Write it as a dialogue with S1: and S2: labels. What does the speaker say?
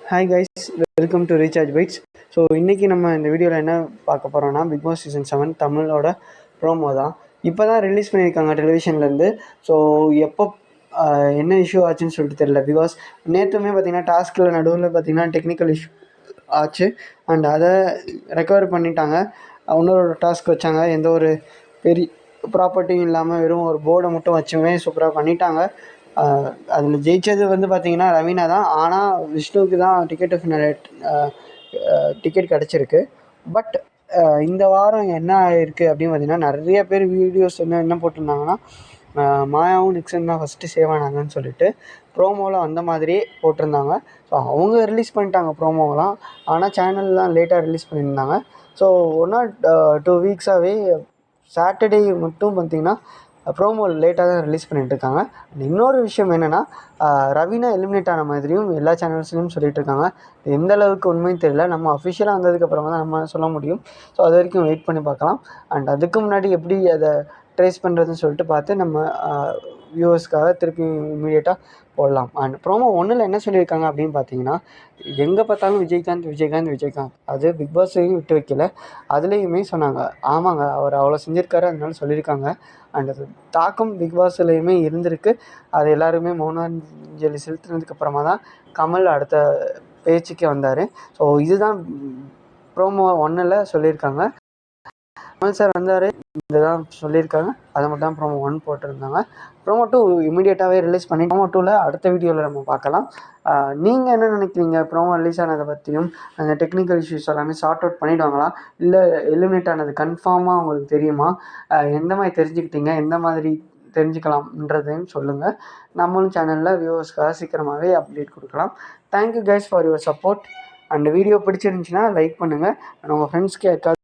S1: Hi guys, welcome to Recharge Bytes. So இன்றைக்கி நம்ம இந்த வீடியோவில் என்ன பார்க்க போகிறோம்னா, பிக் பாஸ் சீசன் 7 தமிழோட ப்ரோமோ தான். இப்போ தான் ரிலீஸ் பண்ணியிருக்காங்க டெலிவிஷன்லேருந்து. ஸோ எப்போ என்ன இஷ்யூ ஆச்சுன்னு சொல்லிட்டு தெரியல. பிகாஸ் நேற்றுமே பார்த்திங்கன்னா டாஸ்கில் நடுவில் பார்த்திங்கன்னா டெக்னிக்கல் இஷ்யூ ஆச்சு. அண்ட் அதை ரெக்கவர் பண்ணிட்டாங்க. இன்னொரு டாஸ்க் வச்சாங்க. எந்த ஒரு பெரிய ப்ராப்பர்ட்டியும் இல்லாமல் வெறும் ஒரு போர்டை மட்டும் வச்சுமே சூப்பராக பண்ணிட்டாங்க. அதில் ஜெயித்தது வந்து பார்த்திங்கன்னா ரவீனா தான். ஆனால் விஷ்ணுவுக்கு தான் டிக்கெட் கிடச்சிருக்கு. பட் இந்த வாரம் என்ன ஆயிருக்கு அப்படின்னு பார்த்திங்கன்னா, நிறைய பேர் வீடியோஸ் என்ன போட்டிருந்தாங்கன்னா, மாயாவும் நிக்சன் தான் ஃபஸ்ட்டு சேவ் ஆனாங்கன்னு சொல்லிட்டு ப்ரோமோவில் அந்த மாதிரியே போட்டிருந்தாங்க. ஸோ அவங்க ரிலீஸ் பண்ணிட்டாங்க ப்ரோமோவெலாம். ஆனால் சேனல்லாம் லேட்டாக ரிலீஸ் பண்ணியிருந்தாங்க. ஸோ 1 or 2 வீக்ஸாகவே சாட்டர்டே மட்டும் பார்த்திங்கன்னா ப்ரோமோ லேட்டாக தான் ரிலீஸ் பண்ணிகிட்ருக்காங்க. இன்னொரு விஷயம் என்னென்னா, ரவீனா எலிமினேட் ஆன மாதிரியும் எல்லா சேனல்ஸ்லையும் சொல்லிகிட்ருக்காங்க. எந்த அளவுக்கு உண்மையும் தெரியல. நம்ம அஃபிஷியலாக வந்ததுக்கப்புறமா தான் நம்ம சொல்ல முடியும். ஸோ அது வரைக்கும் வெயிட் பண்ணி பார்க்கலாம். அண்ட் அதுக்கு முன்னாடி எப்படி அதை ட்ரேஸ் பண்ணுறதுன்னு சொல்லிட்டு பார்த்து நம்ம வியூவர்ஸ்க்காக திருப்பி இமீடியட்டாக போடலாம். அண்ட் ப்ரோமோ 1ல் என்ன சொல்லியிருக்காங்க அப்படின்னு பார்த்தீங்கன்னா, எங்கே பார்த்தாலும் விஜயகாந்த் அது பிக் பாஸையும் விட்டு வைக்கல. அதுலேயுமே சொன்னாங்க, ஆமாங்க அவர் அவ்வளோ செஞ்சுருக்காரு, அதனால சொல்லியிருக்காங்க. அண்ட் அது தாக்கம் பிக் பாஸ்லேயுமே இருந்திருக்கு. அது எல்லாருமே மௌனாஞ்சலி செலுத்தினதுக்கப்புறமா தான் கமல் அடுத்த பேச்சுக்கே வந்தார். ஸோ இதுதான் ப்ரோமோ 1ல் சொல்லியிருக்காங்க. கமல் சார் வந்தார், இதுதான் சொல்லியிருக்காங்க. அதை மட்டும் தான் ப்ரோமோ 1 போட்டிருந்தாங்க. ப்ரோமோ 2 இமீடியட்டாகவே ரிலீஸ் பண்ணி ப்ரோமோ 2ல் அடுத்த வீடியோவில் நம்ம பார்க்கலாம். நீங்கள் என்ன நினைக்கிறீங்க? ப்ரோமோ ரிலீஸ் ஆனதை பற்றியும் அந்த டெக்னிக்கல் இஷ்யூஸ் எல்லாமே சார்ட் அவுட் பண்ணிவிடுவாங்களா, இல்லை எலிமினேட் ஆனது கன்ஃபார்மாக உங்களுக்கு தெரியுமா? எந்த மாதிரி தெரிஞ்சுக்கிட்டீங்க, எந்த மாதிரி தெரிஞ்சுக்கலாம்ன்றதையும் சொல்லுங்கள். நம்மளும் சேனலில் வியூவர்ஸ்க்காக சீக்கிரமாகவே அப்டேட் கொடுக்கலாம். Thank you guys for your support. And video பிடிச்சிருந்துச்சின்னா லைக் பண்ணுங்கள். அண்ட் உங்கள் ஃப்ரெண்ட்ஸ்க்கு யாருக்காவது